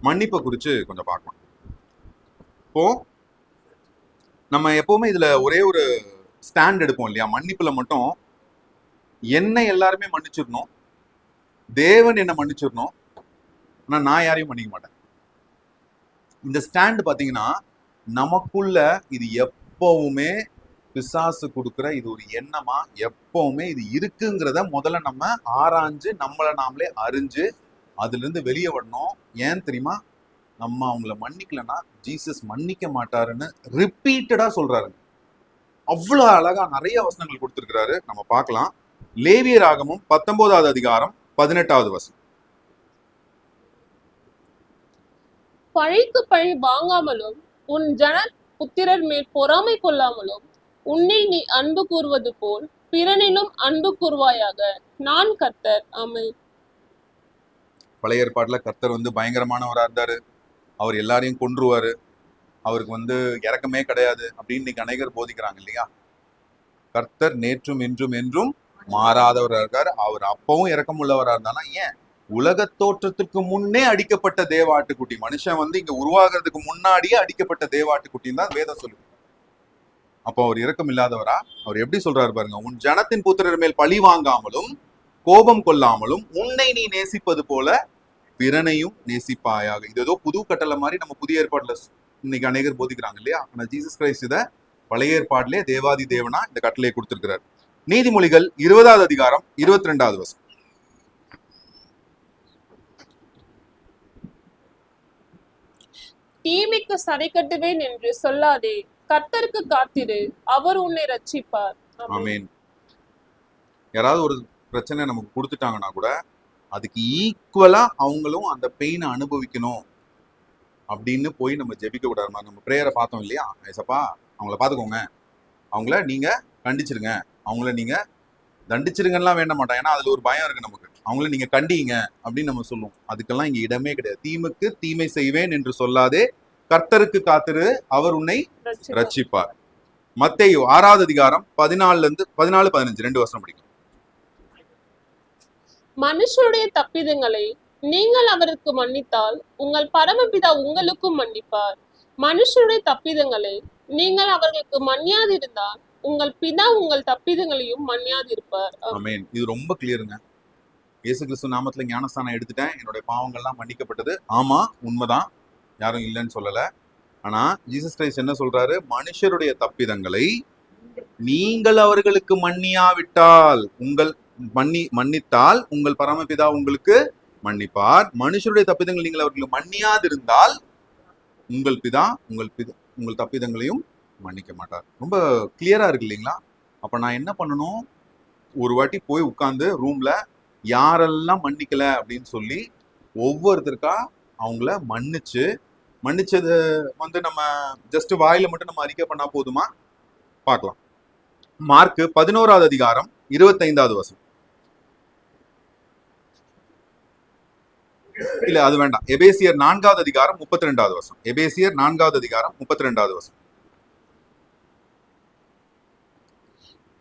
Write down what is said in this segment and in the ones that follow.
மன்னிப்பை குறித்து கொஞ்சம் பார்க்கலாம். இப்போ நம்ம எப்பவுமே இதுல ஒரே ஒரு ஸ்டாண்ட் எடுப்போம் இல்லையா? மன்னிப்புல மட்டும் என்னை எல்லாருமே மன்னிச்சிடணும், தேவன் என்ன மன்னிச்சிடணும், ஆனா நான் யாரையும் மன்னிக்க மாட்டேன். இந்த ஸ்டாண்ட் பாத்தீங்கன்னா நமக்குள்ள இது எப்பவுமே பிசாசு கொடுக்குற இது ஒரு எண்ணமா எப்பவுமே இது இருக்குங்கிறத முதல்ல நம்ம ஆராய்ஞ்சு நம்மளை நாமளே அறிஞ்சு அதுல இருந்து வெளியே வரணும். ஏன் தெரியுமா? நம்ம அவங்கள மன்னிக்கலன்னா ஜீசஸ் மன்னிக்க மாட்டாருன்னு ரிப்பீட்டடா சொல்றாரு. அவ்வளவு அழகா நிறைய வசனங்கள் கொடுத்திருக்கிறாரு, நம்ம பார்க்கலாம். லேவியராகமம் 19வது அதிகாரம் 18வது வசனம். பழிக்கு பழி வாங்காமலும் உன் ஜன புத்திரர் மேல் பொறாமை கொள்ளாமலும் உன்னை நீ அன்பு கூறுவது போல் பிறனிலும் அன்பு கூறுவாயாக. நான் கர்த்தர். ஆமென். பழைய ஏற்பாட்டுல கர்த்தர் பயங்கரமானவரா இருந்தாரு. அவர் எல்லாரையும் கொன்றுவாரு, அவருக்கு இறக்கமே கிடையாது அப்படின்னு இன்னைக்கு அநேகர் போதிக்கிறாங்க இல்லையா? கர்த்தர் நேற்றும் இன்றும் என்றும் மாறாதவராக இருக்காரு. அவர் அப்பவும் இறக்கம் உள்ளவரா இருந்தாலும் ஏன் உலக தோற்றத்துக்கு முன்னே அடிக்கப்பட்ட தேவாட்டுக்குட்டி, மனுஷன் இங்க உருவாகிறதுக்கு முன்னாடியே அடிக்கப்பட்ட தேவாட்டுக்குட்டின்னு தான் வேதம் சொல்லுது. அப்போ அவர் இரக்கம் இல்லாதவரா? அவர் எப்படி சொல்றாரு பாருங்க. உன் ஜனத்தின் புத்திரர் மேல் பழி வாங்காமலும் கோபம் கொள்ளாமலும் உன்னை நீ நேசிப்பது போல பிறனையும் நேசிப்பாயாக. இது ஏதோ புது கட்டளை மாதிரி நம்ம புதிய ஏற்பாடுல இன்னைக்கு அநேகர் போதிக்கிறாங்க இல்லையா? ஆனா ஜீசஸ் கிரைஸ்ட் இத பழைய ஏற்பாட்டிலே தேவாதி தேவனா இந்த கட்டளையை கொடுத்திருக்கிறார். நீதிமொழிகள் 20வது அதிகாரம் 22வது வசனம். தீமைக்கு சரி கட்டுவேன் என்று சொல்லாதே, கர்த்தருக்கு காத்திரு, அவர் உன்னை ரட்சிப்பார். ஆமென். யாராவது ஒரு பிரச்சனை நமக்கு கொடுத்துட்டாங்கன்னா கூட அதுக்கு ஈக்குவலா அவங்களும் அந்த பெயினை அனுபவிக்கணும் அப்படின்னு போய் நம்ம ஜெபிக்க கூடாது. நம்ம பிரேயரை பார்த்தோம் இல்லையா? ஏசப்பா அவங்கள பார்த்துக்கோங்க, அவங்கள நீங்க கண்டிச்சிருங்க, அவங்கள நீங்க தண்டிச்சிருங்கலாம் வேண்ட மாட்டோம். ஏன்னா அதுல ஒரு பயம் இருக்கு நமக்கு. அவங்கள நீங்க கண்டிங்க அப்படின்னு நம்ம சொல்லுவோம். அதுக்கெல்லாம் இங்க இடமே கிடையாது. தீமைக்கு தீமை செய்வேன் என்று சொல்லாதே, கர்த்தருக்கு காத்திரு, அவர் உன்னை ரட்சிப்பார். மத்தேயு 6வது அதிகாரம் 14-15 2 வசனம் படிக்கும். மனுஷருடைய தப்பிதங்களை நீங்கள் அவருக்கு மன்னித்தால் உங்கள் பரமபிதா உங்களுக்கும் மன்னிப்பார். மனுஷருடைய தப்பிதங்களை நீங்கள் அவர்களுக்கு மன்னியாதிருந்தால் உங்கள் பிதா உங்கள் தப்பிதங்களையும் மன்னியாதிருப்பார். ஆமென். இது ரொம்ப கிளியருங்க. இயேசு கிறிஸ்து நாமத்துல ஞானஸ்தானம் எடுத்துட்டேன், என்னுடைய பாவங்கள்லாம் மன்னிக்கப்பட்டது. ஆமா, உண்மைதான், யாரும் இல்லைன்னு சொல்லல. ஆனா ஜீசஸ் கிரைஸ்ட் என்ன சொல்றாரு? மனுஷருடைய தப்பிதங்களை நீங்கள் அவர்களுக்கு மன்னியாவிட்டால் மன்னித்தால் உங்கள் பரமபிதா உங்களுக்கு மன்னிப்பார். மனுஷருடைய தப்பிதங்கள் நீங்கள் அவர்களுக்கு மன்னியாதிருந்தால் உங்கள் பிதா உங்கள் தப்பிதங்களையும் மன்னிக்க மாட்டார். ரொம்ப கிளியரா இருக்கு இல்லைங்களா? அப்ப நான் என்ன பண்ணணும்? ஒரு வாட்டி போய் உட்கார்ந்து ரூம்ல யாரெல்லாம் மன்னிக்கல அப்படின்னு சொல்லி ஒவ்வொருத்தருக்கா அவங்கள மன்னிச்சது நம்ம ஜஸ்ட் வாயில மட்டும் நம்ம அறிக்கை பண்ணா போதுமா? பார்க்கலாம். மார்க் 11வது அதிகாரம் 25வது வசனம். இல்ல அது வேண்டாம். எபேசியர் 4வது அதிகாரம் 32வது வசனம். எபேசியர் 4வது அதிகாரம் 32வது வசனம்.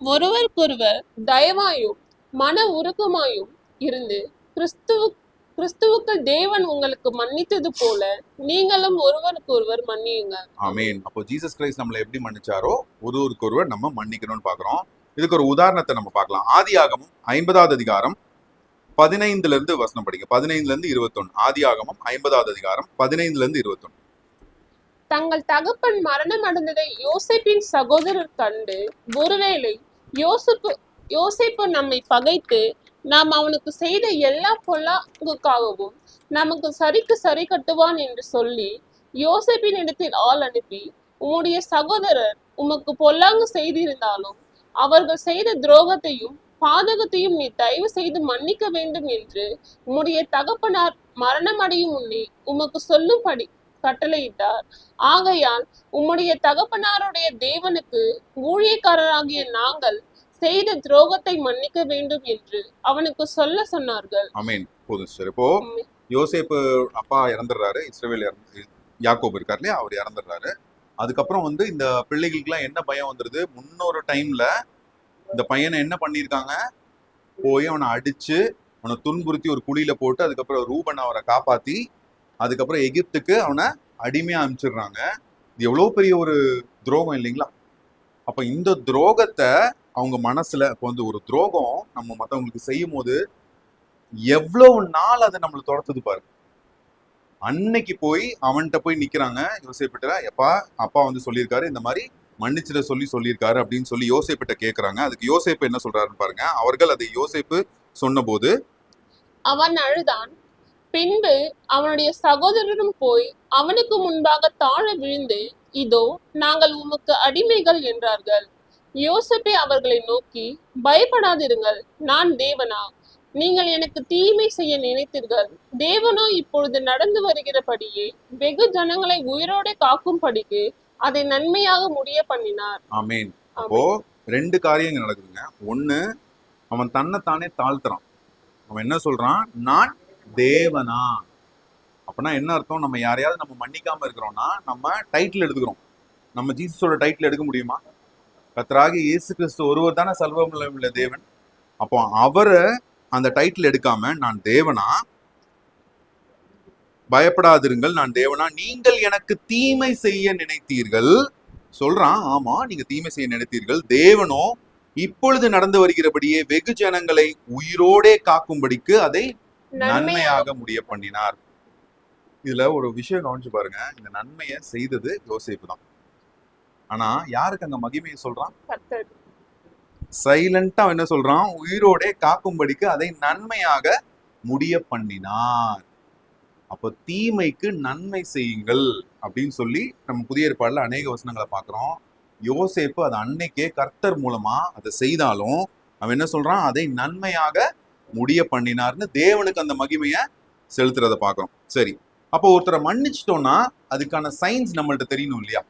ஒருவருக்கொருவர் தயவாயும் மன உருக்கமாயும் இருந்து கிறிஸ்துவுக்கு தேவன் உங்களுக்கு மன்னித்தது போல நீங்களும் ஒருவருக்கு ஒருவர் மன்னியுங்க. ஆமென். அப்போ ஜீசஸ் கிரைஸ்ட் நம்மளை எப்படி மன்னிச்சாரோ ஒருவருக்கு ஒருவர் நம்ம மன்னிக்கணும்னு பாக்குறோம். இதுக்கு ஒரு உதாரணத்தை நம்ம பார்க்கலாம். ஆதியாகமம் 50வது அதிகாரம் 15 வசனம் படிங்க. 15-21. ஆதியாகமம் 50வது அதிகாரம் 15-21. தங்கள் தகப்பன் மரணம் அடைந்ததை யோசேப்பின் சகோதரர் கண்டு, ஒருவேளை யோசேப்பு நம்மை பகைத்து நாம் அவனுக்கு செய்த எல்லா பொல்லாங்குக்காகவும் நமக்கு சரிக்கு சரி கட்டுவான் என்று சொல்லி யோசேப்பின் இடத்தில் ஆள் அனுப்பி, உம்முடைய சகோதரர் உமக்கு பொல்லாங்கு செய்திருந்தாலும் அவர்கள் செய்த துரோகத்தையும் பாதகத்தையும் நீ தயவு செய்து மன்னிக்க வேண்டும் என்று உம்முடைய தகப்பனார் மரணம் அடையும் முன்னே உமக்கு சொல்லும்படி கட்டளையிட்டார். ஆகையால் உம்முடைய தகப்பனாருடைய தேவனுக்கு ஊழியக்காரராகிய நாங்கள் செய்த துரோகத்தை மன்னிக்க வேண்டும் என்று அவனுக்கு சொல்ல சொன்னார்கள். ஆமென். போதும் சார். இப்போ யோசேப்பு அப்பா இறந்துடுறாரு, இஸ்ரவேல் யாக்கோபு இருக்காரு இல்லையா, அவர் இறந்துடுறாரு. அதுக்கப்புறம் இந்த பிள்ளைகளுக்கு எல்லாம் என்ன பயம் வந்துருது? முன்னொரு டைம்ல இந்த பையனை என்ன பண்ணியிருக்காங்க? போய் அவனை அடிச்சு அவனை துன்புறுத்தி ஒரு குழியில போட்டு அதுக்கப்புறம் ரூபன் அவரை காப்பாத்தி அதுக்கப்புறம் எகிப்துக்கு அவனை அடிமையா அனுப்பிச்சிடுறாங்க. இது எவ்வளவு பெரிய ஒரு துரோகம் இல்லைங்களா? அப்ப இந்த துரோகத்தை அவங்க மனசுல இப்போ வந்து ஒரு துரோகம் நம்ம மத்தவங்களுக்கு செய்யும் போது எவ்வளவு நாள் அதை நம்மள துரத்துது பாரு. அன்னைக்கு போய் அவன்கிட்ட போய் நிக்கிறாங்க யோசேப்பிட்ட, எப்பா அப்பா வந்து சொல்லியிருக்காரு இந்த மாதிரி மன்னிச்சிட சொல்லியிருக்காரு அப்படின்னு சொல்லி யோசேப்பிட்ட கேக்குறாங்க. அதுக்கு யோசேப்பு என்ன சொல்றாருன்னு பாருங்க. அவர்கள் அதை யோசேப்பு சொன்னபோது அவன் அழுதான். பின்பு அவனுடைய சகோதரரும் போய் அவனுக்கு முன்பாக தாழ விழுந்து, இதோ நாங்கள் உமக்கு அடிமைகள் என்றார்கள். யோசேப்பே அவர்களை நோக்கி, பயப்படாதிருங்கள், நான் தேவனா? நீங்கள் எனக்கு தீமை செய்ய நினைத்தீர்கள். தேவனோ இப்பொழுது நடந்து வருகிறபடியே வெகு ஜனங்களை உயிரோടെ காக்கும்படிக்கு அதை நன்மையாக முடிய பண்ணினார். ஆமேன். அப்போ ரெண்டு காரியங்கள் நடக்குதுங்க. ஒண்ணு, அவன் தன்னைத்தானே தாழ்த்துறான். அவன் என்ன சொல்றான்? நான் தேவனா. அப்படின்னா என்ன அர்த்தம்? நம்ம யாரையாவது நம்ம மன்னிக்காம இருக்கிறோம்னா நம்ம டைட்டில் எடுத்துக்கிறோம். நம்ம ஜீசஸோட டைட்டில் எடுக்க முடியுமா? கர்த்தராகிய இயேசு கிறிஸ்து ஒருவர் தானே சர்வவல்லமையுள்ள தேவன். அப்போ அவரை அந்த டைட்டில் எடுக்காம நான் தேவனா, பயப்படாதிருங்கள், நான் தேவனா, நீங்கள் எனக்கு தீமை செய்ய நினைத்தீர்கள் சொல்றான். ஆமா, நீங்க தீமை செய்ய நினைத்தீர்கள். தேவனோ இப்பொழுது நடந்து வருகிறபடியே வெகு ஜனங்களை உயிரோடே காக்கும்படிக்கு அதை நன்மையாக முடிய பண்ணினார். இதுல ஒரு விஷயம் கவனிச்சு பாருங்க. இந்த நன்மையை செய்தது யோசேப்பு தான். ஆனா யாருக்கு அங்க மகிமையை சொல்றான்? கர்த்தர். சைலண்டா என்ன சொல்றான்? உயிரோடே காக்கும்படிக்கு அதை நன்மையாக முடிய பண்ணினார். அப்ப தீமைக்கு நன்மை செய்யுங்கள் அப்படின்னு சொல்லி நம்ம புதிய ஏற்பாடுல அநேக வசனங்களை பாக்குறோம். யோசேப்பு அது அன்னைக்கே கர்த்தர் மூலமா அதை செய்தாலும் அவன் என்ன சொல்றான்? அதை நன்மையாக முடிய பண்ணினார்னு தேவனுக்கு அந்த மகிமையை செலுத்துறத பாக்குறோம். சரி, அப்போ ஒருத்தரை மன்னிச்சிட்டோம்னா அதுக்கான சயின்ஸ் நம்மள்ட்ட தெரியணும் இல்லையா?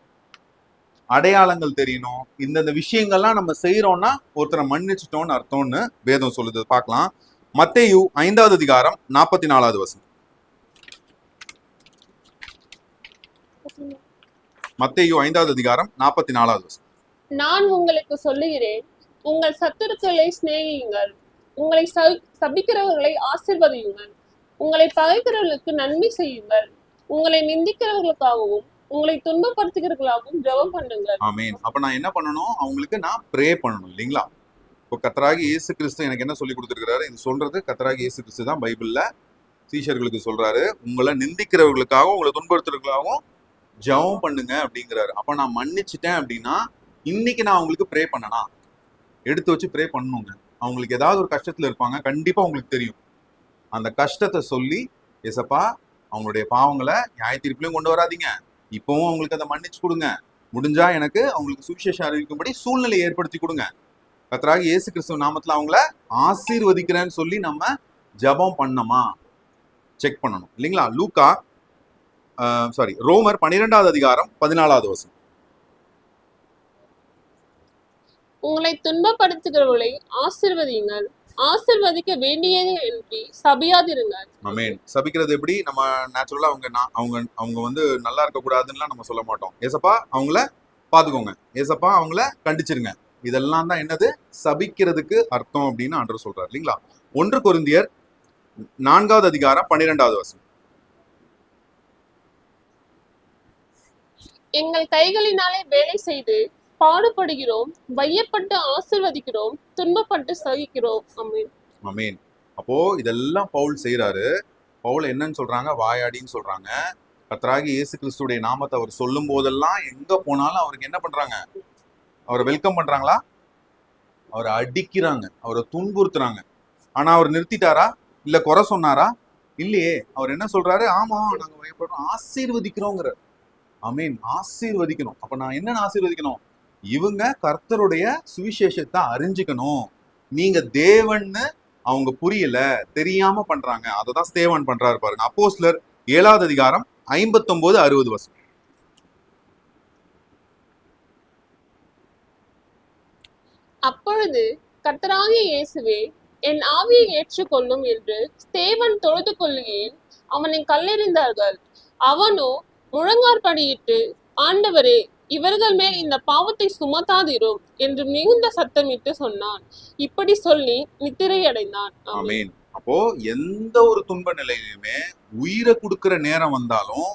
அடையாளங்கள் தெரியணும். இந்த விஷயங்கள்லாம் நம்ம செய்யறோம்னா ஒருத்தரை மன்னிச்சிட்டோம்னு அர்த்தம்னு வேதம் சொல்லுது. பார்க்கலாம். மத்தேயு 5வது அதிகாரம் 44வது வசனம். மத்தேயு 5வது அதிகாரம் 44வது வசனம். நான் உங்களுக்கு சொல்லுகிறேன், உங்கள் சத்துருக்களை சிநேகியுங்கள், உங்களை சபிக்கிறவர்களை ஆசீர்வதியுங்கள், உங்களை பகைக்கிறவர்களுக்கு நன்மை செய்யுங்கள், உங்களை நிந்திக்கிறவர்களுக்காகவும் உங்களை துன்பப்படுத்துகிறவர்களாகவும் ஜெபம் பண்ணுங்கள். ஆமென். அப்ப நான் என்ன பண்ணணும்? அவங்களுக்கு நான் ப்ரே பண்ணணும் இல்லைங்களா? இப்போ கர்த்தராகிய இயேசு கிறிஸ்து எனக்கு என்ன சொல்லி கொடுத்துருக்கிறாரு? இது சொல்றது கர்த்தராகிய இயேசு கிறிஸ்து தான் பைபிள்ல சீஷர்களுக்கு சொல்றாரு. உங்களை நிந்திக்கிறவர்களுக்காகவும் உங்களை துன்பப்படுத்துறவர்களுக்காகவும் ஜெபம் பண்ணுங்க அப்படிங்கிறாரு. அப்ப நான் மன்னிச்சிட்டேன் அப்படின்னா இன்னைக்கு நான் அவங்களுக்கு ப்ரே பண்ணனா? எடுத்து வச்சு ப்ரே பண்ணணுங்க. அவங்களுக்கு ஏதாவது ஒரு கஷ்டத்துல இருப்பாங்க, கண்டிப்பா உங்களுக்கு தெரியும். அந்த கஷ்டத்தை சொல்லி, ஏசப்பா அவங்களுடைய பாவங்களை நியாய தீர்ப்பிலையும் கொண்டு வராதீங்க, இப்பவும் அவங்களுக்கு அதை மன்னிச்சு கொடுங்க, முடிஞ்சா எனக்கு அவங்களுக்கு சுவிசேஷம் அறிவிக்கும்படி சூழ்நிலை ஏற்படுத்தி கொடுங்க, கர்த்தராகிய இயேசு கிறிஸ்துவ நாமத்துல அவங்கள ஆசீர்வதிக்கிறேன்னு சொல்லி நம்ம ஜெபம் பண்ணோமா செக் பண்ணணும் இல்லைங்களா? ரோமர் 12வது அதிகாரம் 14வது வசனம். உங்களை துன்பப்படுத்துகிறவர்களை ஆசீர்வதியுங்கள், ஆசீர்வதிக்க வேண்டியது என்று சபியாதிருங்கள். ஆமென். சபிக்கிறது எப்படி? நம்ம நேச்சுரலா அவங்க வந்து நல்லா இருக்க கூடாதுன்னு நம்ம சொல்ல மாட்டோம். ஏசப்பா அவங்கள பாத்துக்கோங்க, ஏசப்பா அவங்கள கண்டிச்சிருங்க, இதெல்லாம் தான் என்னது? சபிக்கிறதுக்கு அர்த்தம் அப்படின்னு ஆண்டவர் சொல்றாரு இல்லைங்களா? 1 கொரிந்தியர் 4வது அதிகாரம் 12வது வசனம். எங்கள் கைகளினாலே வேலை செய்து பாடுபடுகிறோம், வையப்பட்டு ஆசீர்வதிக்கிறோம், துன்பப்பட்டு சகிக்கிறோம். ஆமென். ஆமென். அப்போ இதெல்லாம் பவுல் செய்யறாரு. பவுல் என்னன்னு சொல்றாங்க? வாயாடின்னு சொல்றாங்க. கர்த்தராகிய இயேசு கிறிஸ்துடைய நாமத்தை அவர் சொல்லும் போதெல்லாம் எங்க போனாலும் அவருக்கு என்ன பண்றாங்க? அவரை வெல்கம் பண்றாங்களா? அவரை அடிக்கிறாங்க, அவரை துன்புறுத்துறாங்க. ஆனா அவர் நிறுத்திட்டாரா? இல்ல குறை சொன்னாரா? இல்லையே. அவர் என்ன சொல்றாரு? ஆமா நாங்க பயப்படுறோம், ஆசீர்வதிக்கிறோங்கிறார். ஆமென். ஆசீர்வதிக்கணும். அப்ப நான் என்னன்னு ஆசீர்வதிக்கணும்? இவங்க கர்த்தருடைய சுவிசேஷத்தை அறிஞ்சுக்கணும். நீங்க தேவன்னு அவங்க புரியல, தெரியாம பண்றாங்க. அததான் ஸ்தேவான் பண்றாரு பாருங்க. அப்போஸ்தலர் 7வது அதிகாரம் 59-60 வசனம். அப்பொழுது கர்த்தராகிய இயேசுவே, என் ஆவியை ஏற்றுக்கொள்ளும் என்று ஸ்தேவன் தொழுது கொள்ளுகையில் அவனை கல்லெறிந்தார்கள். அவனோ முழங்காற்படியிட்டு, ஆண்டவரே, இவர்கள் மேல் இந்த பாவத்தை சுமத்தாதிரும் என்று மிகுந்த சத்தமிட்டு சொன்னான். இப்படி சொல்லி நித்திரை அடைந்தான். ஆமென். அப்போ எந்த ஒரு துன்ப நிலையிலுமே உயிரை கொடுக்கிற நேரம் வந்தாலும்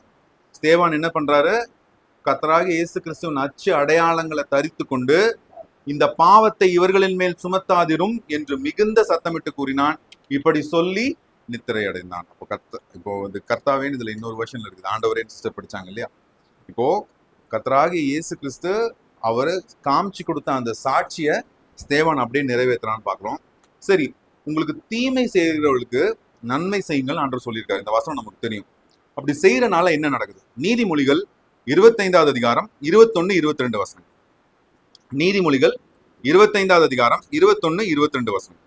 ஸ்தேவான் என்ன பண்றாரு? கர்த்தராகிய இயேசு கிறிஸ்துவின் அச்சு அடையாளங்களை தரித்து கொண்டு இந்த பாவத்தை இவர்களின் மேல் சுமத்தாதிரும் என்று மிகுந்த சத்தமிட்டு கூறினான். இப்படி சொல்லி நித்திரை அடைந்தான். இப்போ இது கர்த்தாவேன்னு இதுல இன்னொரு வருஷன்ல இருக்குது. ஆண்டவரே சிஸ்டர் படிச்சாங்க இல்லையா? இப்போ கர்த்தராகிய இயேசு கிறிஸ்து அவரு காமிச்சு கொடுத்த அந்த சாட்சிய ஸ்தேவான் அப்படியே நிறைவேற்றுறான்னு பாக்குறோம். சரி, உங்களுக்கு தீமை செய்கிறவர்களுக்கு நன்மை செய்யுங்கள் ஆண்டவர் சொல்லியிருக்காரு. இந்த வசனம் நமக்கு தெரியும். அப்படி செய்யறனால என்ன நடக்குது? நீதிமொழிகள் 25வது அதிகாரம் 21, 22 வசனம். நீதிமொழிகள் 25வது அதிகாரம் 21, 22 வசனம்.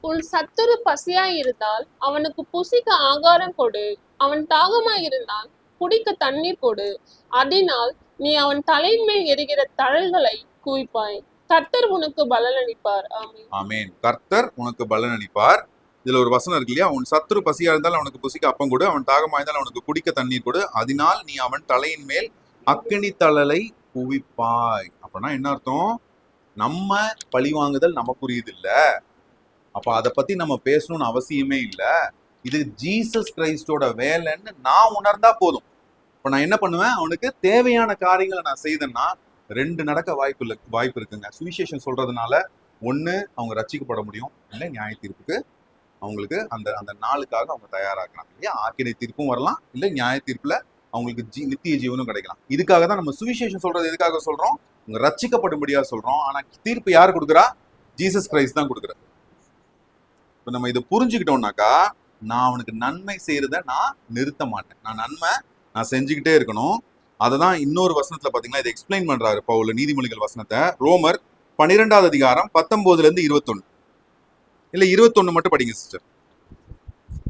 உன் சத்துரு பசியாய் இருந்தால் அவனுக்கு புசிக்க ஆகாரம் கொடு, அவன் தாகமாய் இருந்தால் குடிக்க தண்ணீர் கொடு, அதனால் நீ அவன் தலையின் மேல் எரிகிற தழல்களை குவிப்பாய். கர்த்தர் உனக்கு பலனளிப்பார். ஆமென். ஆமென். கர்த்தர் உனக்கு பலனளிப்பார். இதுல ஒரு வசனம் இருக்கு இல்லையா? உன் சத்துரு பசியா இருந்தால் அவனுக்கு புசிக்க அப்பம் கொடு, அவன் தாகமா இருந்தால் அவனுக்கு குடிக்க தண்ணீர் கொடு, அதனால் நீ அவன் தலையின் மேல் அக்கினி தழலை குவிப்பாய். அப்படின்னா என்ன அர்த்தம்? நம்ம பழி வாங்குதல் நமக்குரியது இல்ல. அப்ப அதை பத்தி நம்ம பேசணும்னு அவசியமே இல்ல. இது ஜீசஸ் கிரைஸ்டோட வேலைன்னு நான் உணர்ந்தா போதும். இப்ப நான் என்ன பண்ணுவேன்? அவனுக்கு தேவையான காரியங்களை நான் செய்தேன்னா ரெண்டு நடக்க வாய்ப்பு இருக்குங்க. சுவிசேஷம் சொல்றதுனால ஒண்ணு அவங்க ரட்சிக்கப்பட முடியும், இல்ல நியாய தீர்ப்புக்கு அவங்களுக்கு அந்த அந்த நாளுக்காக அவங்க தயாராகலாம் இல்லையா? ஆக்கினை தீர்ப்பும் வரலாம், இல்ல நியாய தீர்ப்புல அவங்களுக்கு நித்திய ஜீவனும் கிடைக்கலாம். இதுக்காக தான் நம்ம சுவிசேஷம் சொல்றது. எதுக்காக சொல்றோம்? அவங்க ரட்சிக்கப்படும்படியா சொல்றோம். ஆனா தீர்ப்பு யார் கொடுக்குறா? ஜீசஸ் கிரைஸ்ட் தான் கொடுக்குறாரு. இப்ப நம்ம இதை புரிஞ்சுக்கிட்டோம்னாக்கா நான் அவனுக்கு நன்மை செய்யறத நான் நிறுத்த மாட்டேன். நான் செஞ்சுக்கிட்டே இருக்கணும். அததான் இன்னொரு வசனத்துல பாத்தீங்கன்னா இதை எக்ஸ்பிளைன் பண்றாரு பவுல். நீதிமொழிகள் வசனத்தை ரோமர் 12வது அதிகாரம் 19ல இருந்து 21 இல்ல 21 மட்டும் படிங்க சிஸ்டர்.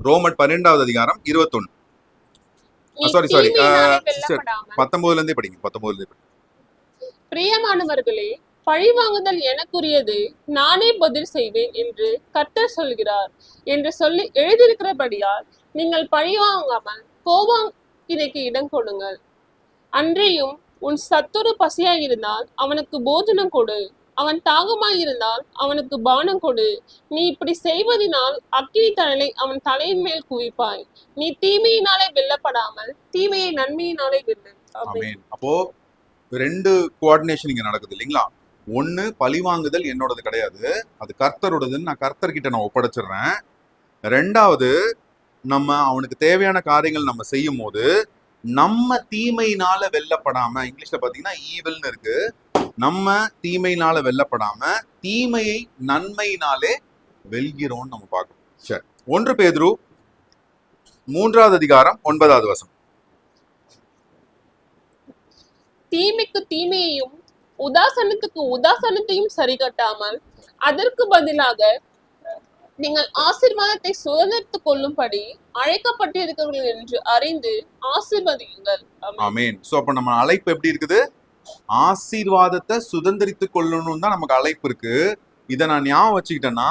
ரோமர் 12வது அதிகாரம் 21. நீ சாரி தீமையினாலே சிஸ்டர், வெல்லப்படாமல் 19ல இருந்தே படிங்க. 19ல இருந்தே படிங்க. பிரியமானவர்களே, பழிவாங்குதல் எனக்குரியது, நானே பதில் செய்வேன் என்று கர்த்தர் சொல்கிறார் என்று சொல்லி எழுதியிருக்கிறபடியால் நீங்கள் பழிவாங்காமல் கோபாக்கினைக்கு இடம் கொடுங்கள். அன்றியும் உன் சத்துரு பசியாய் இருந்தால் அவனுக்கு போஜனம் கொடு, அவன் தாகமாய் இருந்தால் அவனுக்கு பானம் கொடு. நீ இப்படி செய்வதனால் அக்கினி தழலை அவன் தலையின் மேல் குவிப்பாய். நீ தீமையினாலே வெல்லப்படாமல் தீமையை நன்மையினாலே வெல்லு. ஆமென். அப்போ ரெண்டு கோஆர்டினேஷன் இங்க நடக்குது இல்லைங்களா? ஒண்ணு பழிவாங்குதல் என்னோடது கிடையாது, அது கர்த்தரோடதுன்னு நான் கர்த்தர்கிட்ட நான் ஒப்படைச்சிடுறேன். ரெண்டாவது நம்ம அவனுக்கு தேவையான காரியங்கள் நம்ம செய்யும் போது நம்ம தீமையினால வெல்லப்படாம, இங்கிலீஷ்ல பாத்தீங்கன்னா ஈவில்னு இருக்கு, நம்ம தீமையினால வெல்லப்படாம தீமையை நன்மையினாலே வெல்கிறோம்னு நம்ம பார்க்கணும். சரி, 1 பேதுரு 3வது அதிகாரம் 9வது வசனம். தீமைக்கு தீமையையும் உதாசனத்துக்கு உதாசனத்தையும் சரி கட்டாமல் அதற்கு பதிலாக நீங்கள் ஆசீர்வாதத்தை சுதந்திரத்துக் கொள்ளும்படி அழைக்கப்பட்டிருக்கிறீர்கள் என்று அறிந்து ஆசீர்வதியுங்கள். ஆமென். ஆமென். சோ அப்ப நம்ம அழைப்பு எப்படி இருக்குது? ஆசீர்வாதத்தை சுதந்திரித்துக் கொள்ளணும் தான் நமக்கு அழைப்பு இருக்கு. இதை நான் ஞாபகம் வச்சுக்கிட்டேன்னா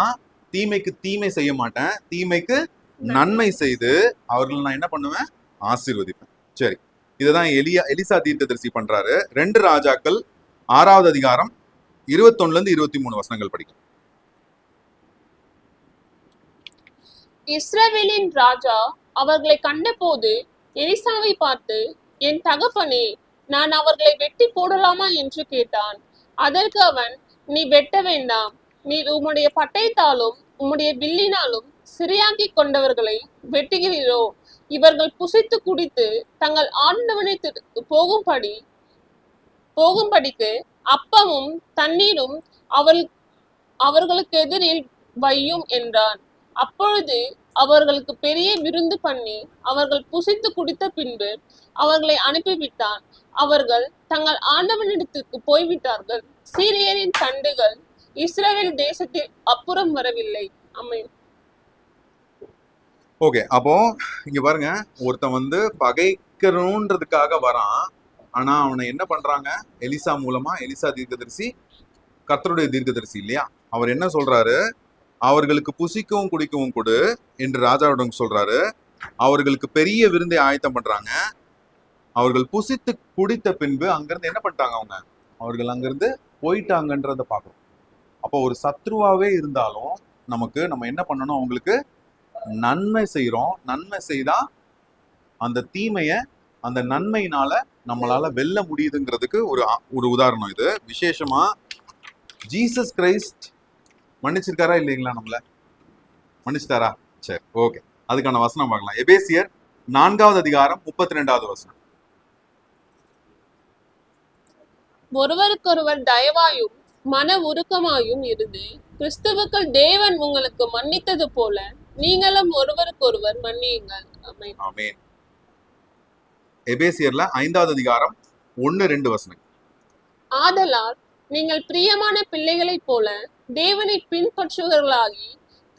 தீமைக்கு தீமை செய்ய மாட்டேன், தீமைக்கு நன்மை செய்து அவர்கள் நான் என்ன பண்ணுவேன்? ஆசீர்வதிப்பேன். சரி, இதுதான் எலிசா தீர்க்கதரிசி பண்றாரு. 2 ராஜாக்கள் 6வது அதிகாரம் 21ல இருந்து 23 வசனங்கள் படிக்கலாம். இஸ்ரவேலின் ராஜா அவர்களை கண்டபோது எலிசாவை பார்த்து, என் தகப்பனே, நான் அவர்களை வெட்டி போடலாமா என்று கேட்டான். அதற்கு அவன், நீ வெட்ட வேண்டாம், நீர் உம்முடைய பட்டயத்தாலும் உம்முடைய வில்லினாலும் சிறையாக்கி கொண்டவர்களை வெட்டுகிறீரோ? இவர்கள் புசித்து குடித்து தங்கள் ஆண்டவனை போகும்படிக்கு அப்பமும் தண்ணீரும் அவர்களுக்கு எதிரில் வையும் என்றான். அப்பொழுது அவர்களுக்கு பெரிய விருந்து பண்ணி அவர்கள் புசித்து குடித்த பின்பு அவர்களை அனுப்பிவிட்டான். அவர்கள் தங்கள் ஆண்டவனிடத்திற்கு போய்விட்டார்கள். சீரியரின் தண்டுகள் இஸ்ரவேல் தேசத்தில் அப்புறம் வரவில்லை. ஆமென். ஓகே, அப்போ இங்க பாருங்க, ஒருத்தன் பகைக்கணுன்றதுக்காக வரான். ஆனா அவனை என்ன பண்றாங்க? எலிசா மூலமா, எலிசா தீர்க்கதரிசி கர்த்தருடைய தீர்க்கதரிசி இல்லையா? அவர் என்ன சொல்றாரு? அவர்களுக்கு புசிக்கவும் குடிக்கவும் கொடு என்று ராஜாவிடம் சொல்றாரு. அவர்களுக்கு பெரிய விருந்தை ஆயத்தம் பண்றாங்க. அவர்கள் புசித்து குடித்த பின்பு அங்கிருந்து என்ன பண்ணிட்டாங்க? அவர்கள் அங்கிருந்து போயிட்டாங்கன்றத பார்க்கணும். அப்போ ஒரு சத்ருவாவே இருந்தாலும் நம்ம என்ன பண்ணணும்? அவங்களுக்கு நன்மை செய்றோம். நன்மை செய்தா அந்த தீமைய அந்த நன்மையினால நம்மளால வெல்ல முடியுதுங்கிறதுக்கு ஒரு உதாரணம் இது. விசேஷமா ஜீசஸ் கிரைஸ்ட் மன்னிச்சிருக்காரா இல்லைங்களா? நம்மள மன்னிச்சிட்டாரா? சரி, ஓகே. அதுக்கான வசனம் பார்க்கலாம். எபேசியர் 4வது அதிகாரம் 32வது வசனம். ஒருவருக்கொருவர் தயவாயும் மன உருக்கமாயும் இருந்து கிறிஸ்துவுக்குள் தேவன் உங்களுக்கு மன்னித்தது போல நீங்களும் ஒருவருக்கொருவர் மன்னியுங்கள். ஆமென். ஆமென். எபேசியர்ல 5வது அதிகாரம் 1-2 வசனம். ஆதலால் நீங்கள் பிரியமான பிள்ளைகளைப் போல தேவனை பின்பற்றுவர்களாகி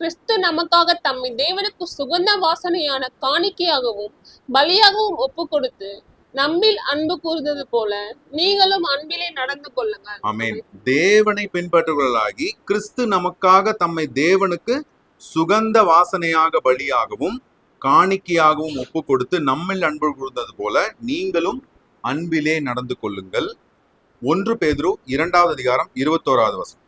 கிறிஸ்து நமக்காக தம்மை தேவனுக்கு சுகந்த வாசனையான காணிக்கையாகவும் பலியாகவும் ஒப்பு கொடுத்து நம்மில் அன்பு கூர்ந்தது போல நீங்களும் அன்பிலே நடந்து கொள்ளுங்கள். ஆமென். தேவனை பின்பற்றுவர்களாகி கிறிஸ்து நமக்காக தம்மை தேவனுக்கு சுகந்த வாசனையாக பலியாகவும் காணிக்கையாகவும் ஒப்பு கொடுத்து நம்மில் அன்பு கூர்ந்தது போல நீங்களும் அன்பிலே நடந்து கொள்ளுங்கள். 1 பேதுரு 2வது அதிகாரம் 21வது வசனம்.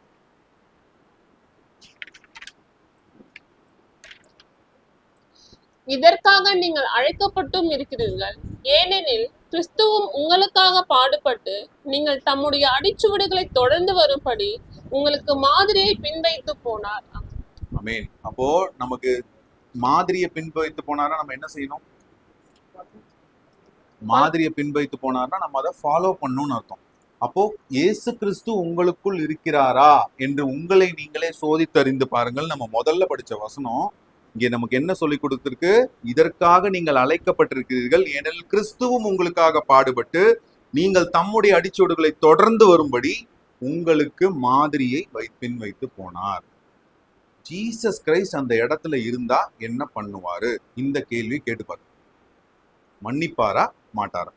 இதற்காக நீங்கள் அழைக்கப்பட்டும் இருக்கிறீர்கள். ஏனெனில் கிறிஸ்துவும் உங்களுக்காக பாடுபட்டு நீங்கள் தம்முடைய அடிச்சுவடுகளை தொடர்ந்து வரும்படி உங்களுக்கு மாதிரியை பின்வைத்து போனார். ஆமென். அப்போ நமக்கு மாதிரியை பின்வைத்து போனாரா நம்ம என்ன செய்யணும்? மாதிரியை பின்வைத்து போனார்னா நம்ம அதை ஃபாலோ பண்ணணும்னு அர்த்தம். அப்போ இயேசு கிறிஸ்து உங்களுக்குள் இருக்கிறாரா என்று உங்களை நீங்களே சோதித்தறிந்து பாருங்கள். நம்ம முதல்ல படிச்ச வசனம் இங்கே நமக்கு என்ன சொல்லி கொடுத்திருக்கு? இதற்காக நீங்கள் அழைக்கப்பட்டிருக்கிறீர்கள், ஏனெனில் கிறிஸ்துவும் உங்களுக்காக பாடுபட்டு நீங்கள் தம்முடைய அடிச்சுவடுகளை தொடர்ந்து வரும்படி உங்களுக்கு மாதிரியை பின்வைத்து போனார். ஜீசஸ் கிரைஸ்ட் அந்த இடத்துல இருந்தா என்ன பண்ணுவாரு? இந்த கேள்வி கேட்டுப்பாரு. மன்னிப்பாரா மாட்டாரா?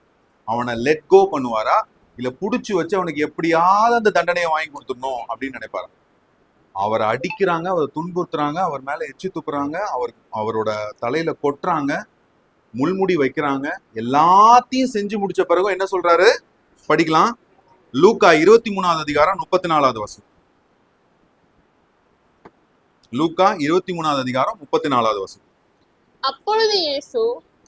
அவனை லெட் கோ பண்ணுவாரா? இல்ல புடிச்சு வச்சு அவனுக்கு எப்படியாவது அந்த தண்டனையை வாங்கி கொடுத்துடணும் அப்படின்னு நினைப்பாரு? அவரை அடிக்கிறாங்க, அவரை துன்புறுத்துறாங்க, அவர் மேல எச்சி துப்புறாங்க, அவரோட தலையில கொட்டுறாங்க, முள்முடி வைக்கிறாங்க. எல்லாத்தையும் செஞ்சு முடிச்ச பிறகு என்ன சொல்றாரு? படிக்கலாம். லூக்கா 23வது அதிகாரம் 34வது வசனம். லூக்கா 23வது அதிகாரம் 34வது வசனம். அப்பொழுது இயேசு,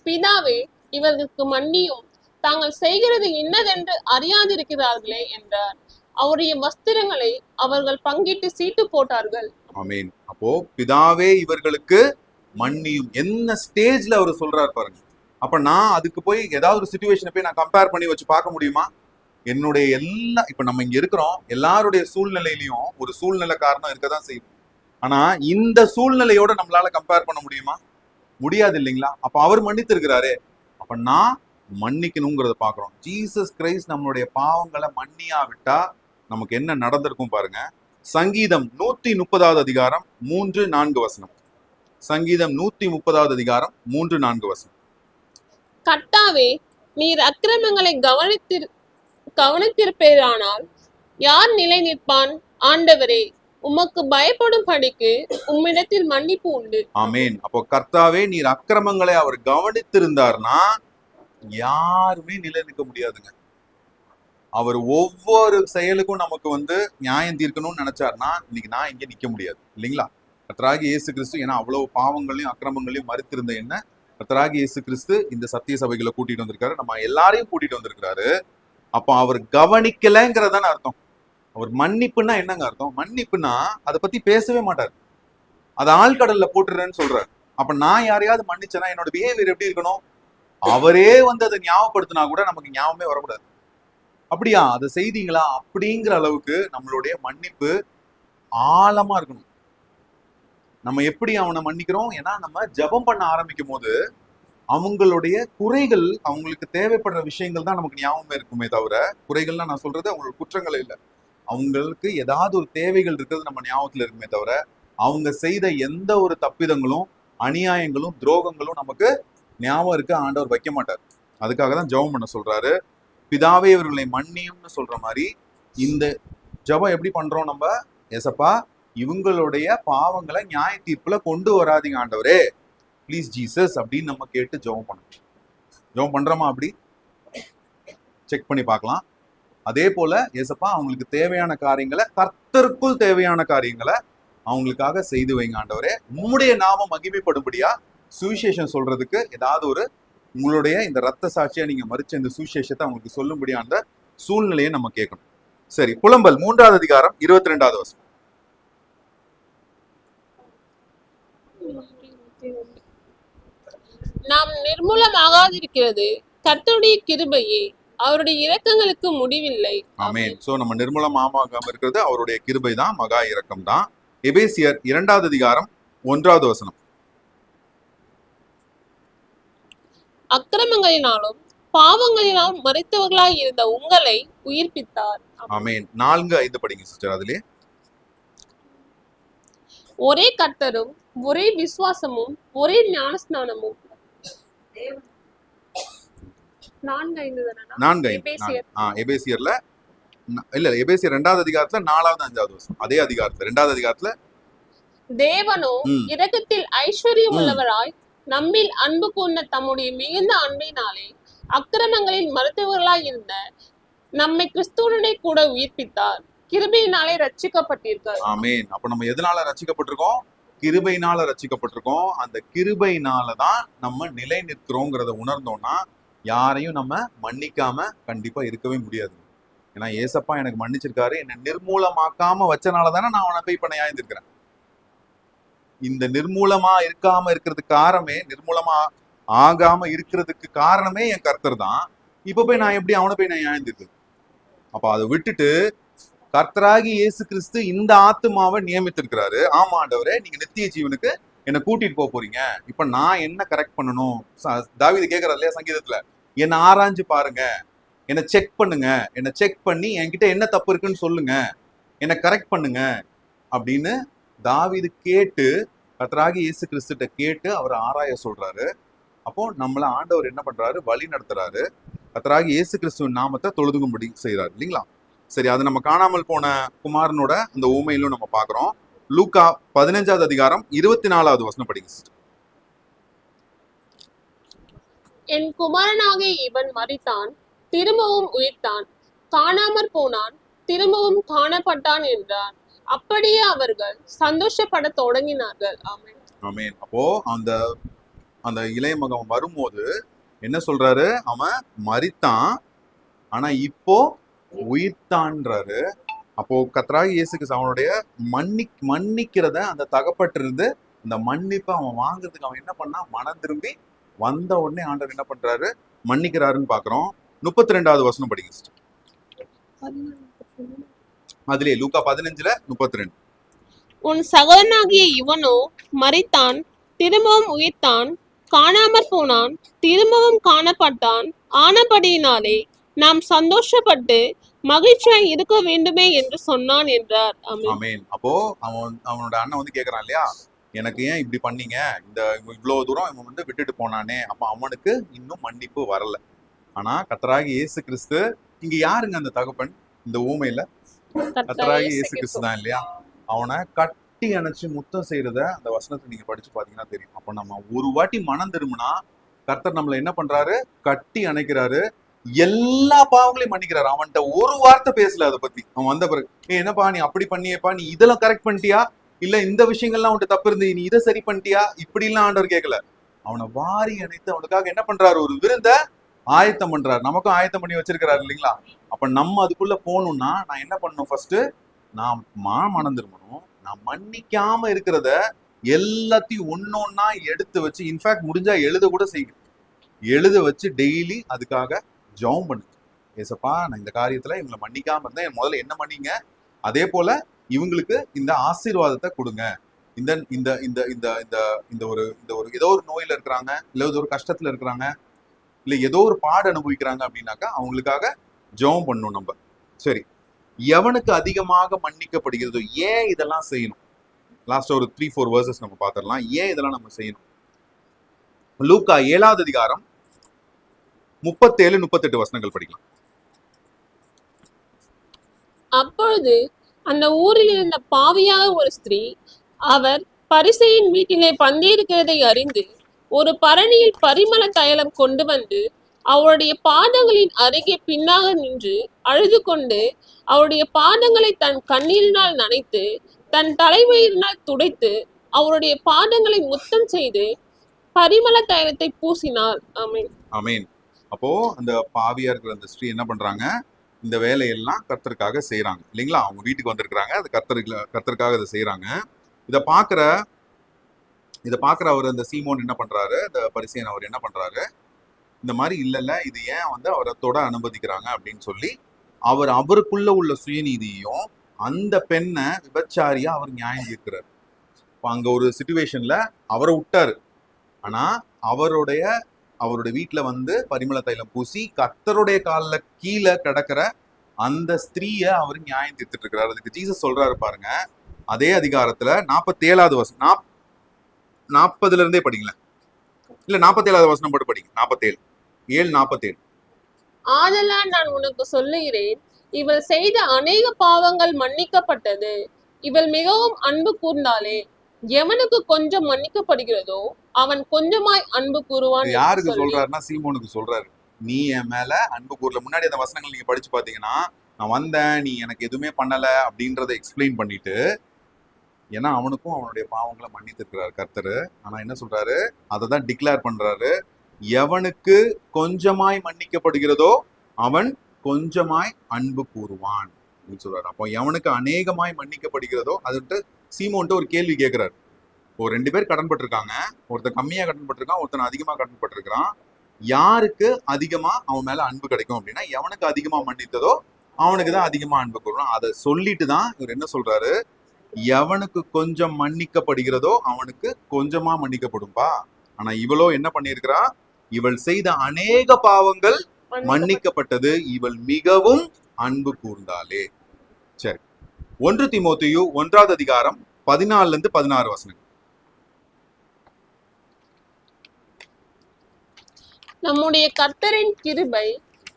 பிதாவே இவர்களுக்கு மன்னியும், தாங்கள் செய்கிறது இன்னதென்று அறியாதிருக்கிறார்களே என்றார். அவருடைய வஸ்திரங்களை அவர்கள் பங்கிட்டு சீட்டு போட்டார்கள். ஆமென். அப்போ பிதாவே இவர்களுக்கு மன்னியும் என்ன ஸ்டேஜ்ல அவர் சொல்றாரு பாருங்க. அப்ப நான் அதுக்கு போய் ஏதாவது ஒரு சிச்சுவேஷனை போய் நான் கம்பேர் பண்ணி வச்சு பார்க்க முடியுமா? என்னுடைய இப்ப நம்ம இங்க இருக்கிறோம், எல்லாருடைய சூழ்நிலையிலையும் ஒரு சூழ்நிலை காரணம் இருக்கதான் செய்யும். ஆனா இந்த சூழ்நிலையோட நம்மளால கம்பேர் பண்ண முடியுமா? முடியாது இல்லைங்களா? அப்ப அவர் மன்னித்து இருக்கிறாரு, அப்ப நான் மன்னிக்கணுங்கிறத பாக்குறோம். ஜீசஸ் கிரைஸ்ட் நம்மளுடைய பாவங்களை மன்னியாவிட்டா நமக்கு என்ன நடந்திருக்கும் பாருங்க. சங்கீதம் 130வது அதிகாரம் 3-4 வசனம். சங்கீதம் 130வது அதிகாரம் 3-4 வசனம். கர்த்தாவே, நீர் அக்கிரமங்களை கவனித்திருப்பேரானால் யார் நிலை நிற்பான்? ஆண்டவரே, உமக்கு பயப்படும் படிக்கு உம்மிடத்தில் மன்னிப்பு உண்டு. ஆமென். அப்போ கர்த்தாவே நீர் அக்கிரமங்களை அவர் கவனித்திருந்தார்னா யாருமே நிலை நிற்க முடியாதுங்க. அவர் ஒவ்வொரு செயலுக்கும் நமக்கு நியாயம் தீர்க்கணும்னு நினைச்சாருன்னா இன்னைக்கு நான் இங்க நிக்க முடியாது இல்லைங்களா? கர்த்தராகி இயேசு கிறிஸ்து ஏன்னா அவ்வளவு பாவங்களையும் அக்கிரமங்களையும் மறுத்திருந்த என்ன கர்த்தராகி இயேசு கிறிஸ்து இந்த சத்திய சபைகளை கூட்டிட்டு வந்திருக்காரு, நம்ம எல்லாரையும் கூட்டிட்டு வந்திருக்கிறாரு. அப்போ அவர் கவனிக்கலைங்கிறதான அர்த்தம். அவர் மன்னிப்புன்னா என்னங்க அர்த்தம்? மன்னிப்புன்னா அதை பத்தி பேசவே மாட்டார், அதை ஆழ்கடல்ல போட்டுறேன்னு சொல்றாரு. அப்ப நான் யாரையாவது மன்னிச்சேன்னா என்னோட பிஹேவியர் எப்படி இருக்கணும்? அவரே அதை ஞாபகப்படுத்தினா கூட நமக்கு ஞாபகமே வரக்கூடாது. அப்படியா அதை செய்தீங்களா அப்படிங்கிற அளவுக்கு நம்மளுடைய மன்னிப்பு ஆழமா இருக்கணும். நம்ம எப்படி அவனை மன்னிக்கிறோம்? ஏன்னா நம்ம ஜெபம் பண்ண ஆரம்பிக்கும் போது அவங்களுடைய குறைகள், அவங்களுக்கு தேவைப்படுற விஷயங்கள் தான் நமக்கு ஞாபகமே இருக்குமே தவிர, குறைகள்னா நான் சொல்றது அவங்களோட குற்றங்கள் இல்லை, அவங்களுக்கு ஏதாவது ஒரு தேவைகள் இருக்கிறது நம்ம ஞாபகத்துல இருக்குமே தவிர, அவங்க செய்த எந்த ஒரு தப்பிதங்களும் அநியாயங்களும் துரோகங்களும் நமக்கு ஞாபகம் இருக்க ஆண்டவர் வைக்க மாட்டார். அதுக்காக தான் ஜெபம் பண்ண சொல்றாரு. பிதாவே இவர்களை மன்னியும்னு சொல்ற மாதிரி இந்த ஜெபம் எப்படி பண்றோம் நம்ம? ஏசப்பா இவங்களுடைய பாவங்களை நியாய தீர்ப்புல கொண்டு வராதீங்க ஆண்டவரே, ப்ளீஸ் ஜீசஸ் அப்படின்னு நம்ம கேட்டு ஜெபம் பண்ணணும். ஜெபம் பண்றோமா? அப்படி செக் பண்ணி பார்க்கலாம். அதே போல ஏசப்பா அவங்களுக்கு தேவையான காரியங்களை, கர்த்தருக்குள் தேவையான காரியங்களை அவங்களுக்காக செய்து வைங்க ஆண்டவரே. உம்முடைய நாமம் மகிமைப்படும்படியா சுவிசேஷம் சொல்றதுக்கு ஏதாவது ஒரு உங்களுடைய இந்த ரத்த சாட்சியா நீங்க மறிச்ச இந்த சுவிசேஷத்தை அவங்களுக்கு சொல்லும்படியா அந்த சூழ்நிலையை நம்ம கேட்கணும். சரி, புலம்பல் 3வது அதிகாரம் 22வது வசனம். நாம் நிர்மூலமாகாதிருக்கிறது கர்த்தருடைய கிருபையே, அவருடைய இரக்கங்களுக்கு முடிவில்லை. ஆமென். சோ நம்ம நிர்மூலமாகாம இருக்கிறது அவருடைய கிருபை தான், மகா இரக்கம் தான். எபேசியர் 2வது அதிகாரம் 1வது வசனம். அக்கிரமங்களினாலும் பாவங்களினாலும் மரித்தவர்களாய் இருந்த உங்களை உயிர்ப்பித்தார். ஆமென். 4-5 படிங்க சிஸ்டர். அதுலயே ஒரே கர்த்தரும் ஒரே விசுவாசமும் ஒரே ஞானஸ்நானமும். 4-5 தானே? 4-5. எபேசியர். எபேசியர்ல இல்ல, எபேசியர் 2வது அதிகாரத்துல 4வது 5வது வசனம். அதே அதிகாரத்துல 2வது அதிகாரத்துல தேவனோ இரக்கத்தில் ஐஸ்வர்யம் உள்ளவராய் நம்மில் அன்பு கூர்ந்த தம்முடைய மிகுந்த அன்பினாலே அக்கிரமங்களில் மருத்துவர்களாய் இருந்த நம்மை கிறிஸ்துவனுடனே கூட உயிர்ப்பித்தார். கிருபையினாலே ரட்சிக்கப்பட்டீர்கள். ஆமென். அப்ப நம்ம எதனால ரட்சிக்கப்பட்டிருக்கோம்? கிருபையினால ரட்சிக்கப்பட்டிருக்கோம். அந்த கிருபையினாலதான் நம்ம நிலை நிற்கிறோங்கிறத உணர்ந்தோம்னா யாரையும் நம்ம மன்னிக்காம கண்டிப்பா இருக்கவே முடியாது. ஏன்னா ஏசப்பா எனக்கு மன்னிச்சிருக்காரு, என்னை நிர்மூலமாக்காம வச்சனாலதானே நான் அவனை போய் இப்ப நியாயந்திருக்கிறேன். இந்த நிர்மூலமா இருக்காம இருக்கிறதுக்கு காரணமே, நிர்மூலமா ஆகாம இருக்கிறதுக்கு காரணமே என் கர்த்தர் தான். இப்ப போய் நான் எப்படி அவனை போய் நான் நியாயந்திருக்கு? அப்ப அதை விட்டுட்டு கர்த்தராகி இயேசு கிறிஸ்து இந்த ஆத்துமாவை நியமித்திருக்கிறாரு. ஆமா ஆண்டவரே, நீங்க நித்திய ஜீவனுக்கு என்னை கூட்டிட்டு போறீங்க. இப்ப நான் என்ன கரெக்ட் பண்ணணும்? தாவீது கேட்கறாரு இல்லையா சங்கீதத்துல, என்னை ஆராய்ஞ்சு பாருங்க, என்னை செக் பண்ணுங்க, என்னை செக் பண்ணி என்கிட்ட என்ன தப்பு இருக்குன்னு சொல்லுங்க, என்னை கரெக்ட் பண்ணுங்க அப்படின்னு தாவீது கேட்டு கர்த்தராகி இயேசு கிறிஸ்துட்ட கேட்டு அவர் ஆராய சொல்றாரு. அப்போ நம்மள ஆண்டவர் என்ன பண்றாரு? வழி நடத்துறாரு. கர்த்தராகி இயேசு கிறிஸ்துவின் நாமத்தை தொழுதுகும்படி செய்யறாரு இல்லைங்களா? சரி, அது நம்ம காணாமல் போன குமாரனோட அந்த ஊமையிலும் நம்ம பாக்குறோம். லூக்கா 15வது அதிகாரம் 24வது வசனம் படிங்க சிஸ்டர். என் குமாரனாகிய இவன் மரித்தான், திரும்பவும் உயிர்த்தான், காணாமற் போனான், திரும்பவும் காணப்பட்டான் என்றார். அப்படியே அவர்கள் சந்தோஷப்பட தொடங்கினார்கள். ஆமென். ஆமென். அப்போ அந்த அந்த இளைய மகன் வரும்போது என்ன சொல்றாரு? அவன் மரித்தான், ஆனா இப்போ உயிர்த்தான்றாரு. அப்போ கர்த்தராகிய இயேசு கிறிஸ்து அவனுடைய மன்னிக்கிறத அந்த தகப்பட்டிருந்து இந்த மன்னிப்பை அவன் வாங்குறதுக்கு அவன் என்ன பண்ணா? மனம் திரும்பி வந்த உடனே ஆண்டவர் என்ன பண்றாரு? மன்னிக்கிறாருன்னு பாக்குறோம். 32வது வசனம் படிங்க சிஸ்டர். அதுலயே லூக்கா 15:32. உன் சகோதரனாகிய இவனோ மரித்தான், திரும்பவும் உயிர்த்தான், காணாமற் போனான், திரும்பவும் காணப்பட்டான், ஆனபடியினாலே நாம் சந்தோஷப்பட்டு மகிழ்ச்சியாய் இருக்க வேண்டுமே என்று சொன்னான் என்றார். ஆமென். அப்போ அவனோட அண்ணன் வந்து கேக்குறான் இல்லையா, எனக்கு ஏன் இப்படி பண்ணீங்க? இந்த இவ்வளவு தூரம் இவன் வந்து விட்டுட்டு போனானே. அப்ப அவனுக்கு இன்னும் மன்னிப்பு வரல. ஆனா கர்த்தராகிய இயேசு கிறிஸ்து, இங்க யாருங்க அந்த தகப்பன் இந்த ஊமையில? கர்த்தராகிய இயேசு கிறிஸ்து தான் இல்லையா? அவனை கட்டி அணைச்சு முத்தம் செய்யறத அந்த வசனத்தை நீங்க படிச்சு பாத்தீங்கன்னா தெரியும். அப்ப நம்ம ஒரு வாட்டி மனம் திரும்பினா கர்த்தர் நம்மள என்ன பண்றாரு? கட்டி அணைக்கிறாரு, எல்லா பாவங்களையும் மன்னிக்கிறாரு. அவன்கிட்ட ஒரு வார்த்தை பேசல அதை பத்தி. அவன் வந்த பிறகு, என்னப்பா நீ அப்படி பண்ணியப்பா, நீ இதெல்லாம் கரெக்ட் பண்ணிட்டியா, இல்ல இந்த விஷயங்கள்லாம் அவன்கிட்ட தப்பு இருந்து நீ இதை சரி பண்ணிட்டியா, இப்படி எல்லாம் ஆண்டவர் கேட்கல. அவனை வாரி அணைத்து அவனுக்காக என்ன பண்றாரு? ஒரு விருந்த ஆயத்தம் பண்றாரு. நமக்கும் ஆயத்தம் பண்ணி வச்சிருக்கிறாரு இல்லைங்களா? அப்ப நம்ம அதுக்குள்ள போகணும்னா நான் என்ன பண்ணணும்? ஃபர்ஸ்ட் நான் மனம் திரும்பணும். நான் மன்னிக்காம இருக்கிறத எல்லாத்தையும் ஒன்னொன்னா எடுத்து வச்சு, இன்ஃபேக்ட் முடிஞ்சா எழுத கூட செய்யணும். எழுத வச்சு டெய்லி அதுக்காக ஜெபம் பண்ணுங்க. ஏசப்பா, நான் இந்த காரியத்துல இவங்களை மன்னிக்காம இருந்தேன், முதல்ல என்ன மன்னிங்க, அதே போல இவங்களுக்கு இந்த ஆசீர்வாதத்தை கொடுங்க. இந்த இந்த இந்த இந்த இந்த ஒரு ஏதோ ஒரு நோயில இருக்கிறாங்க, இல்ல ஏதோ ஒரு கஷ்டத்துல இருக்கிறாங்க, இல்ல ஏதோ ஒரு பாடு அனுபவிக்கிறாங்க அப்படின்னாக்கா அவங்களுக்காக ஜெபம் பண்ணணும் நம்ம. சரி, எவனுக்கு அதிகமாக மன்னிக்கப்படுகிறதோ, ஏன் இதெல்லாம் செய்யணும்? லாஸ்ட் ஒரு 3-4 வேர்சஸ் நம்ம பார்த்துடலாம். ஏன் இதெல்லாம் நம்ம செய்யணும்? லூக்கா 7வது அதிகாரம் 37-38 வசனங்கள் படிக்கலாம். அப்பொழுது அந்த ஊரில் இருந்த பாவியாக ஒரு ஸ்திரீ, அவர் பரிசேயின் வீட்டிலே பந்தியிருக்கிறதை அறிந்து ஒரு பரணியில் பரிமள தைலம் கொண்டு வந்து அவருடைய பாதங்களின் அருகே பின்னாக நின்று அழுது கொண்டு அவருடைய பாதங்களை தன் கண்ணீரினால் நனைத்து தன் தலைமயிரினால் துடைத்து அவருடைய பாதங்களை முத்தம் செய்து பரிமள தைலத்தை பூசினார். ஆமென். ஆமென். அப்போ அந்த பாவியா இருக்கிற அந்த ஸ்திரீ என்ன பண்றாங்க, இந்த வேலையெல்லாம் கர்த்தருக்காக செய்யறாங்க இல்லைங்களா? அவங்க வீட்டுக்கு வந்திருக்கிறாங்க, அது கர்த்தருக்காக இதை செய்யறாங்க. இதை பாக்குற அவர் அந்த சீமோன் என்ன பண்றாரு, இந்த பரிசேயன் அவர் என்ன பண்றாரு, இந்த மாதிரி இல்ல இது ஏன் வந்து அவரை தொட அனுமதிக்கிறாங்க அப்படின்னு சொல்லி அவருக்குள்ள உள்ள சுயநீதியையும் அந்த பெண்ணை விபச்சாரியா அவர் நியாயம் தீர்க்கிறார். இப்போ அங்க ஒரு சிச்சுவேஷன்ல அவரை விட்டாரு, ஆனா அவருடைய வீட்டுல வந்து பரிமள தைலம் பூசி கர்த்தருடைய காலில் கீழே கிடக்கிற அந்த ஸ்திரீய அவர் நியாயம் தீர்த்துட்டு இருக்கிறார். அதுக்கு ஜீசஸ் சொல்றாரு பாருங்க, அதே அதிகாரத்துல 47வது வசனம், 40ல இருந்தே படிங்களேன், இல்ல 47வது வசனம் போட்டு படிங்க. 47 ஆதலால் நான் உனக்கு சொல்லுகிறேன், இவள் செய்த அநேக பாவங்கள் மன்னிக்கப்பட்டது, இவள் மிகவும் அன்பு கூர்ந்தாலே. எவனுக்கு கொஞ்சம் மன்னிக்கப்படுகிறதோ அவன் கொஞ்சமாய் அன்பு கூறுவான். யாருக்கு சொல்றாருன்னா சீமோனுக்கு சொல்றாரு, நீ என் மேல அன்பு கூறல. முன்னாடி அந்த வசனங்கள் நீங்க படிச்சு பாத்தீங்கன்னா, நான் வந்தேன் நீ எனக்கு எதுவுமே பண்ணல அப்படின்றத எக்ஸ்பிளைன் பண்ணிட்டு, ஏன்னா அவனுக்கும் அவனுடைய பாவங்களை மன்னித்திருக்கிறார் கர்த்தர். ஆனா என்ன சொல்றாரு, அதை தான் டிக்ளேர் பண்றாரு, எவனுக்கு கொஞ்சமாய் மன்னிக்கப்படுகிறதோ அவன் கொஞ்சமாய் அன்பு கூறுவான் அப்படின்னு சொல்றாரு. அப்போ எவனுக்கு அநேகமாய் மன்னிக்கப்படுகிறதோ அதுட்டு சீமோன்ட்டு ஒரு கேள்வி கேட்கிறாரு. ஒரு 2 பேர் கடன் பட்டிருக்காங்க, ஒருத்தன் கம்மியா கடன் பட்டிருக்கான், ஒருத்தன் அதிகமா கடன் பட்டிருக்கிறான். யாருக்கு அதிகமா அவன் மேல அன்பு கிடைக்கும் அப்படின்னா, எவனுக்கு அதிகமா மன்னித்ததோ அவனுக்கு தான் அதிகமா அன்பு கூறுவான். அதை சொல்லிட்டு தான் இவர் என்ன சொல்றாரு, எவனுக்கு கொஞ்சம் மன்னிக்கப்படுகிறதோ அவனுக்கு கொஞ்சமா மன்னிக்கப்படும்பா. ஆனா இவளோ என்ன பண்ணியிருக்கிறா, இவள் செய்த அநேக பாவங்கள் மன்னிக்கப்பட்டது, இவள் மிகவும் அன்பு கூர்ந்தாளே. சரி, 1 தீமோத்தேயு 1வது அதிகாரம் 14ல இருந்து 16 வசனம். நம்முடைய கர்த்தரின் கிருபை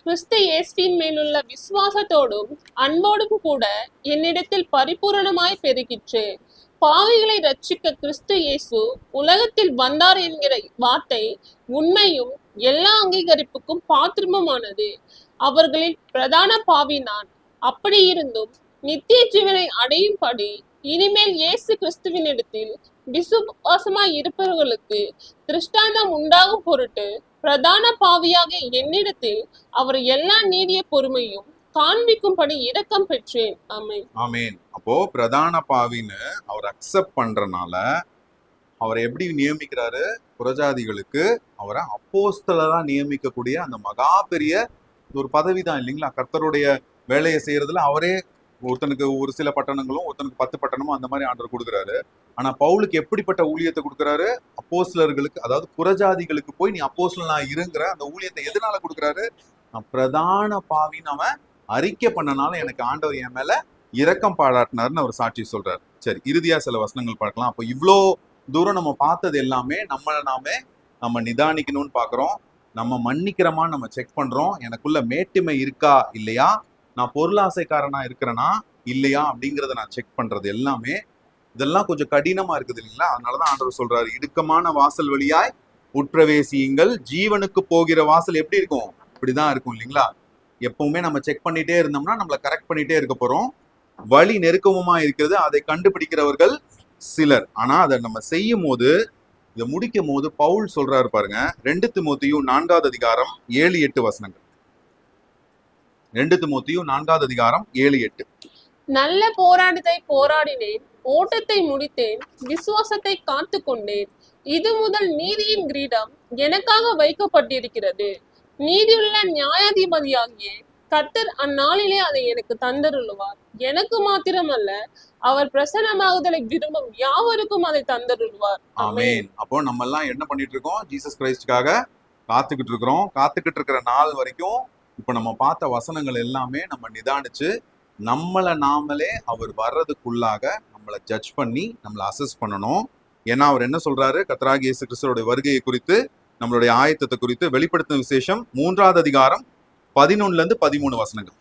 கிறிஸ்து இயேசுவின் மேலுள்ள விசுவாசத்தோடும் அன்போடும் கூட என்னிடத்தில் பரிபூரணமாய் பெருகிற்று. பாவிகளை ரட்சிக்க கிறிஸ்து இயேசு உலகத்தில் வந்தார் என்கிற வார்த்தை உண்மையும் எல்லா அங்கீகரிப்புக்கும் பாத்திரமுமானது. அவர்களில் பிரதான பாவி நான். அப்படி இருந்தும் நித்திய ஜீவனை அடையும்படி இனிமேல் இயேசு கிறிஸ்துவினிடத்தில் விசுவாசமாய் இருப்பவர்களுக்கு திருஷ்டாந்தம் உண்டாகும் பொருட்டு பிரதான பாவியாக என்னிடத்தில் அவர் எல்லா நீடிய பொறுமையும் காண்பிக்கும்படி இரக்கம் பெற்றேன். ஆமென். ஆமென். அப்போ பிரதான பாவின்னு அவர் அக்செப்ட் பண்றனால அவரை எப்படி நியமிக்கிறாரு, புறஜாதிகளுக்கு அவரை அப்போஸ்தலரா நியமிக்கக்கூடிய அந்த மகா பெரிய ஒரு பதவி தான் இல்லைங்களா? கர்த்தருடைய வேலையை செய்யறதுல அவரே ஒருத்தனுக்கு ஒரு சில பட்டணங்களும் ஒருத்தனுக்கு 10 பட்டணமும் அந்த மாதிரி ஆண்டவர் கொடுக்குறாரு. ஆனா பவுலுக்கு எப்படிப்பட்ட ஊழியத்தை கொடுக்குறாரு, அப்போஸ்தலர்களுக்கு, அதாவது புறஜாதிகளுக்கு போய் நீ அப்போஸ்தலனா இருங்கிற அந்த ஊழியத்தை எதனால கொடுக்குறாரு, நான் பிரதான பாவின்னு அவன் அறிக்கை பண்ணனால எனக்கு ஆண்டவர் என் மேல இரக்கம் பாராட்டினார்னு அவர் சாட்சி சொல்றாரு. சரி, இறுதியா சில வசனங்கள் பார்க்கலாம். அப்போ இவ்வளோ தூரம் நம்ம பார்த்தது எல்லாமே நம்ம நிதானிக்கணும்னு பாக்குறோம், நம்ம மன்னிக்கிறோமான்னு நம்ம செக் பண்றோம், எனக்குள்ள மேட்டிமை இருக்கா இல்லையா, நான் பொருளாசைக்காரனா இருக்கிறேனா இல்லையா அப்படிங்கிறத நான் செக் பண்றது எல்லாமே. இதெல்லாம் கொஞ்சம் கடினமா இருக்குது இல்லைங்களா? அதனாலதான் ஆண்டவர் சொல்றாரு, இடுக்கமான வாசல் வழியாய் உட்பிரவேசியுங்கள், ஜீவனுக்கு போகிற வாசல் எப்படி இருக்கும், இப்படிதான் இருக்கும் இல்லைங்களா? எப்பவுமே நம்ம செக் பண்ணிட்டே இருந்தோம்னா நம்மளை கரெக்ட் பண்ணிட்டே இருக்க போறோம். வழி நெருக்கமுமா இருக்கிறது, அதை கண்டுபிடிக்கிறவர்கள் சிலர். ஆனா அதை நம்ம செய்யும் போது, இதை முடிக்கும் போது பவுல் சொல்றாரு பாருங்க, 2 தீமோத்தேயு 4வது அதிகாரம் 7-8 வசனங்கள். 2 தீமோத்தேயு 4வது அதிகாரம் 7-8. நல்ல போராட்டத்தை போராடினேன், ஓட்டத்தை முடித்தேன், விசுவாசத்தை காத்து கொண்டேன். இது முதல் நீதியின் கிரீடம் எனக்காக வைக்கப்பட்டிருக்கிறது. நீதியுள்ள நியாயாதிபதியாகிய கர்த்தர் அந்நாளிலே அதை எனக்கு தந்தருளுவார். எனக்கு மாத்திரமல்ல, அவர் பிரசன்னமாகுதலை விரும்பும் யாவருக்கும் அதை தந்தருளுவார். ஆமென். அப்போ நம்ம எல்லாம் என்ன பண்ணிட்டு இருக்கோம், ஜீசஸ் கிரைஸ்டுக்காக காத்துக்கிட்டு இருக்கிறோம். காத்துக்கிட்டு இருக்கிற நாள் வரைக்கும் இப்ப நம்ம பார்த்த வசனங்கள் எல்லாமே நம்ம நிதானிச்சு நம்மளை நாமளே அவர் வர்றதுக்குள்ளாக நம்மளை ஜட்ஜ் பண்ணி நம்மளை அசஸ் பண்ணணும். ஏன்னா அவர் என்ன சொல்றாரு, கர்த்தராகிய இயேசு கிறிஸ்துவோட வருகையை குறித்து, நம்மளுடைய ஆயத்தத்தை குறித்து வெளிப்படுத்தும் விசேஷம் 3வது அதிகாரம் 11ல இருந்து 13 வசனங்கள்.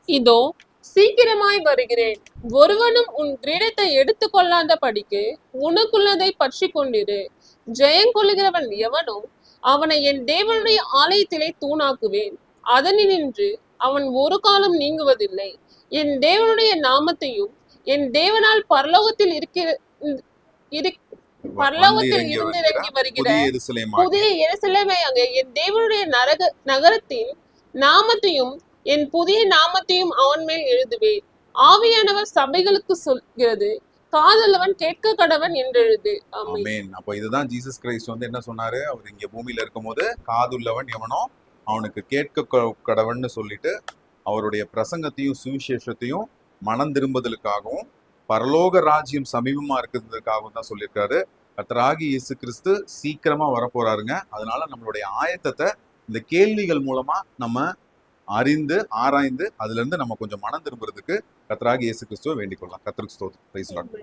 இதோ சீக்கிரமாய் வருகிறேன், ஒருவனும் உன் கிரீடத்தை எடுத்து கொள்ளாத படிக்கு உனக்குள்ளதை பற்றி கொண்டிரு. ஜெயங்கொள்ளுகிறவன் எவனோ அவனை என் தேவனுடைய ஆலயத்திலே தூணாக்குவேன், அதனின்று அவன் ஒரு காலம் நீங்குவதில்லை. என் தேவனுடைய நாமத்தையும் என் தேவனால் பரலோகத்தில் பரலோகத்தில் இருந்து இறங்கி வருகிற புதிய எருசலேம் புதிய எருசலேமையாகிய என் தேவனுடைய நகரத்தின் நாமத்தையும் என் புதிய நாமத்தையும் அவன் மேல் எழுதுவேன். ஆவியானவர் சபைகளுக்கு சொல்கிறது, காதுள்ளவன் கேட்க கடவன் என்று எழுது. ஆமென். அப்ப இதுதான் ஜீசஸ் கிரைஸ்ட் வந்து என்ன சொன்னாரு, அவர் இங்க பூமியில இருக்கும்போது, காதுள்ளவன் எவனோ அவனுக்கு கேட்க கடவன்னு சொல்லிட்டு அவருடைய பிரசங்கத்தையும் சுவிசேஷத்தையும் மனம் திரும்புதலுக்காகவும் பரலோக ராஜ்யம் சமீபமா இருக்கிறதுக்காகவும் தான் சொல்லியிருக்காரு. கர்த்தராகிய இயேசு கிறிஸ்து சீக்கிரமா வரப்போறாருங்க. அதனால நம்மளுடைய ஆயத்தத்தை இந்த கேள்விகள் மூலமா நம்ம அறிந்து ஆராய்ந்து அதுல இருந்து நம்ம கொஞ்சம் மனம் திரும்புறதுக்கு கர்த்தராகிய இயேசு கிறிஸ்துவை வேண்டிக் கொள்ளலாம். கர்த்தருக்கு ஸ்தோத்திரம். Praise the Lord.